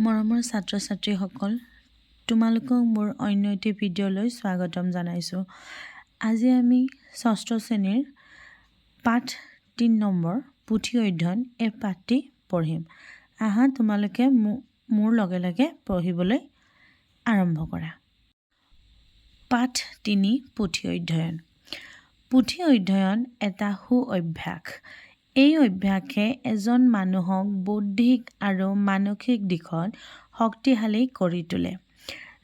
মৰমৰ ছাত্ৰ-ছাত্ৰীসকল, তোমালোকক মোৰ অন্য এটি ভিডিঅ'লৈ স্বাগতম জনাইছোঁ। আজি আমি ষষ্ঠ শ্ৰেণীৰ পাঠ ৩ নম্বৰ পুথি অধ্যয়ন এই পাঠটি পঢ়িম। আহা তোমালোকে মোৰ লগে লগে পঢ়িবলৈ আৰম্ভ কৰা। পাঠ ৩ পুথি অধ্যয়ন। পুথি অধ্যয়ন এটা সু অভ্যাস। এই অভ্যাসে এজন মানুহক বৌদ্ধিক আৰু মানসিক দিশত শক্তিশালী কৰি তোলে।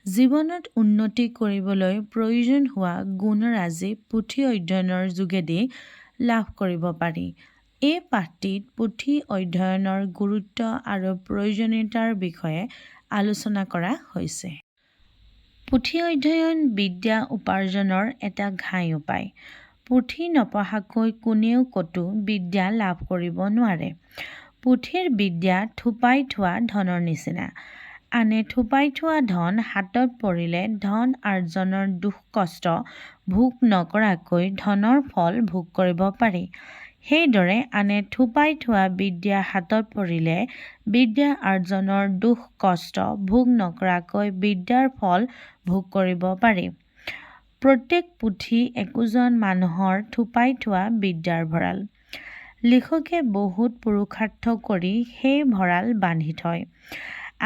জীৱনত উন্নতি কৰিবলৈ প্ৰয়োজন হোৱা গুণৰাজি পুথি অধ্যয়নৰ যোগেদি লাভ কৰিব পাৰি। এই পাঠটিত পুথি অধ্যয়নৰ গুৰুত্ব আৰু প্ৰয়োজনীয়তাৰ বিষয়ে আলোচনা কৰা হৈছে। পুথি অধ্যয়ন বিদ্যা উপাৰ্জনৰ এটা ঘাই উপায়। পুথি নপঢ়াকৈ কোনেও ক'তো বিদ্যা লাভ কৰিব নোৱাৰে। পুথিৰ বিদ্যা থোপাই থোৱা ধনৰ নিচিনা। আনে থোপাই থোৱা ধন হাতত পৰিলে ধন আৰ্জনৰ দুখ কষ্ট ভোগ নকৰাকৈ ধনৰ ফল ভোগ কৰিব পাৰি। সেইদৰে আনে থোপাই থোৱা বিদ্যা হাতত পৰিলে বিদ্যা আৰ্জনৰ দুখ কষ্ট ভোগ নকৰাকৈ বিদ্যাৰ ফল ভোগ কৰিব পাৰি। প্ৰত্যেক পুথি একোজন মানুহৰ থোপাই থোৱা বিদ্যাৰ ভঁৰাল। লিখকে বহুত পুৰুষাৰ্থ কৰি সেই ভঁৰাল বান্ধি থয়।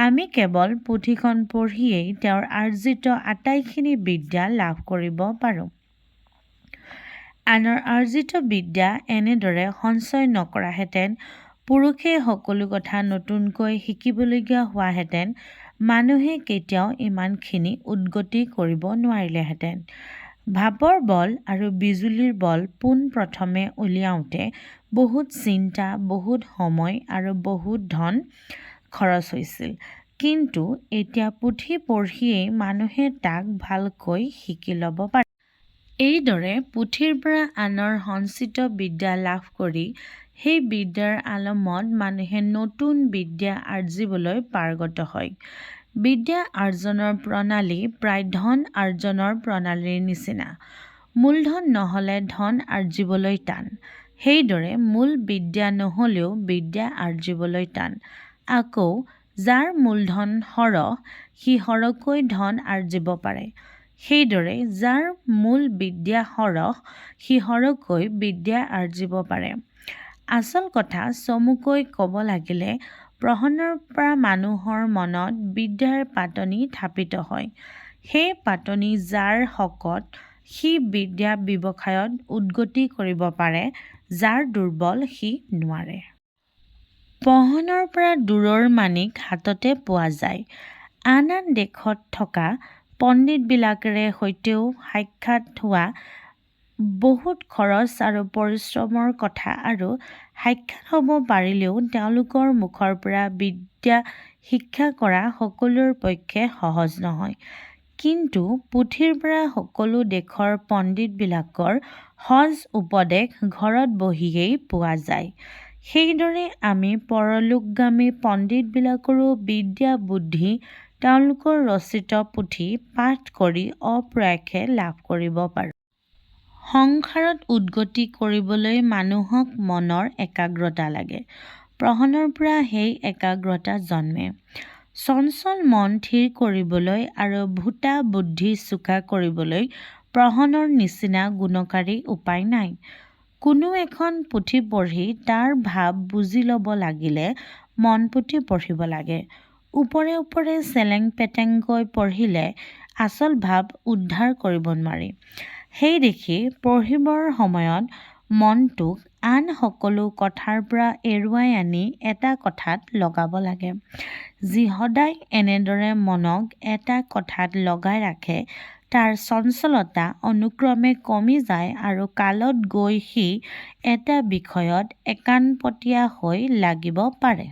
আমি কেৱল পুথিখন পঢ়িয়েই তেওঁৰ আৰ্জিত আটাইখিনি বিদ্যা লাভ কৰিব পাৰোঁ। আনৰ আৰ্জিত বিদ্যা এনেদৰে সঞ্চয় নকৰাহেঁতেন, পুৰুষে সকলো কথা নতুনকৈ শিকিবলগীয়া হোৱাহেঁতেন, মানুহে কেতিয়াও ইমানখিনি উদ্গতি কৰিব নোৱাৰিলেহেঁতেন। ভাপৰ বল আৰু বিজুলীৰ বল পোনপ্ৰথমে উলিয়াওঁতে বহুত চিন্তা, বহুত সময় আৰু বহুত ধন খৰচ হৈছিল। কিন্তু এতিয়া পুথি পঢ়িয়েই মানুহে তাক ভালকৈ শিকি ল'ব পাৰে। এইদৰে পুথিৰ পৰা আনৰ সঞ্চিত বিদ্যা লাভ কৰি সেই বিদ্যাৰ আলমত মানুহে নতুন বিদ্যা আৰ্জিবলৈ পাৰ্গত হয়। বিদ্যা আৰ্জনৰ প্ৰণালী প্ৰায় ধন আৰ্জনৰ প্ৰণালীৰ নিচিনা। মূলধন নহ'লে ধন আৰ্জিবলৈ টান। সেইদৰে মূল বিদ্যা নহ'লেও বিদ্যা আৰ্জিবলৈ টান। আকৌ যাৰ মূলধন সৰহ সি সৰহকৈ ধন আৰ্জিব পাৰে। সেইদৰে যাৰ মূল বিদ্যা সৰহ সি সৰহকৈ বিদ্যা আৰ্জিব পাৰে। আচল কথা চমুকৈ ক'ব লাগিলে প্ৰহনৰ পৰা মানুহৰ মনত বিদ্যাৰ পাতনি থাপিত হয়। সেই পাতনি যাৰ শকত সি বিদ্যা ব্যৱসায়ত উদ্গতি কৰিব পাৰে, যাৰ দুৰ্বল সি নোৱাৰে। পঢ়নৰ পৰা দূৰৰ মাণিক হাততে পোৱা যায়। আন আন দেশত থকা পণ্ডিতবিলাকৰে সৈতেও সাক্ষাৎ হোৱা বহুত খৰচ আৰু পৰিশ্ৰমৰ কথা আৰু সাক্ষাৎ হ'ব পাৰিলেও তেওঁলোকৰ মুখৰ পৰা বিদ্যা শিক্ষা কৰা সকলোৰে পক্ষে সহজ নহয়। কিন্তু পুথিৰ পৰা সকলো দেশৰ পণ্ডিতবিলাকৰ সজ উপদেশ ঘৰত বহিয়েই পোৱা যায়। সেইদৰে আমি পৰলোকগামী পণ্ডিতবিলাকৰো বিদ্যা বুদ্ধি তেওঁলোকৰ ৰচিত পুথি পাঠ কৰি অপ্ৰয়াসে লাভ কৰিব পাৰোঁ। সংসাৰত উদ্গতি কৰিবলৈ মানুহক মনৰ একাগ্ৰতা লাগে। প্ৰহনৰ পৰা সেই একাগ্ৰতা জন্মে। চঞ্চল মন থিৰ কৰিবলৈ আৰু ভোঁতা বুদ্ধি চোকা কৰিবলৈ প্ৰহনৰ নিচিনা গুণকাৰী উপায় নাই। কোনো এখন পুথি পঢ়ি তাৰ ভাৱ বুজি ল'ব লাগিলে মন পুতি পঢ়িব লাগে। ওপৰে ওপৰে চেলেং পেটেংকৈ পঢ়িলে আচল ভাৱ উদ্ধাৰ কৰিব নোৱাৰি। সেইদেখি পঢ়িবৰ সময়ত মনটোক আন সকলো কথাৰ পৰা এৰুৱাই আনি এটা কথাত লগাব লাগে। যি সদায় এনেদৰে মনক এটা কথাত লগাই ৰাখে তাৰ চঞ্চলতা অনুক্ৰমে কমি যায় আৰু কালত গৈ সি এটা বিষয়ত একাণপতীয়া হৈ লাগিব পাৰে।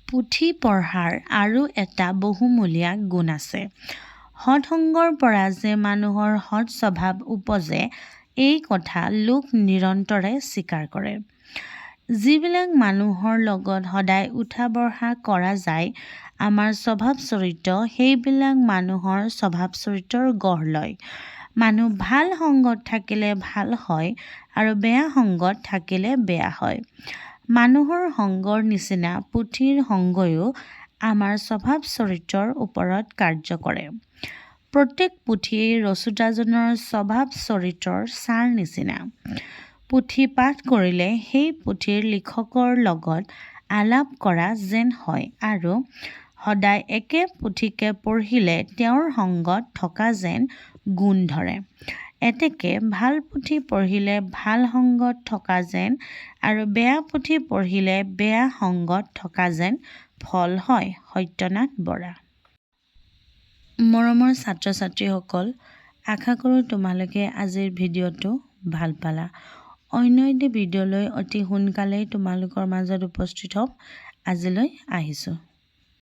পুথি পঢ়াৰ আৰু এটা বহুমূলীয়া গুণ আছে। সৎসংগৰ পৰা যে মানুহৰ সৎ স্বভাৱ উপজে এই কথা লোক নিৰন্তৰে স্বীকাৰ কৰে। যিবিলাক মানুহৰ লগত সদায় উঠা বঢ়া কৰা যায়, আমাৰ স্বভাৱ চৰিত্ৰ সেইবিলাক মানুহৰ স্বভাৱ চৰিত্ৰৰ গঢ় লয়। মানুহ ভাল সংগত থাকিলে ভাল হয় আৰু বেয়া সংগত থাকিলে বেয়া হয়। মানুহৰ সংগৰ নিচিনা পুথিৰ সংগয়ো আমাৰ স্বভাৱ চৰিত্ৰৰ ওপৰত কাৰ্য কৰে। প্ৰত্যেক পুথিয়েই ৰচোতাজনৰ স্বভাৱ চৰিত্ৰৰ ছাৰ নিচিনা। পুথি পাঠ কৰিলে সেই পুথিৰ লিখকৰ লগত আলাপ কৰা যেন হয় আৰু সদায় একে পুথিকে পঢ়িলে তেওঁৰ সংগত থকা যেন গুণ ধৰে। এতেকে ভাল পুথি পঢ়িলে ভাল সংগত থকা যেন আৰু বেয়া পুথি পঢ়িলে বেয়া সংগত থকা যেন ফল হয়। সত্যনাথ বৰা। মৰমৰ ছাত্ৰ ছাত্ৰীসকল, আশা কৰোঁ তোমালোকে আজিৰ ভিডিঅ'টো ভাল পালা। অন্য এটি ভিডিঅ'লৈ অতি সোনকালেই তোমালোকৰ মাজত উপস্থিত হ'ম। আজিলৈ আহিছোঁ।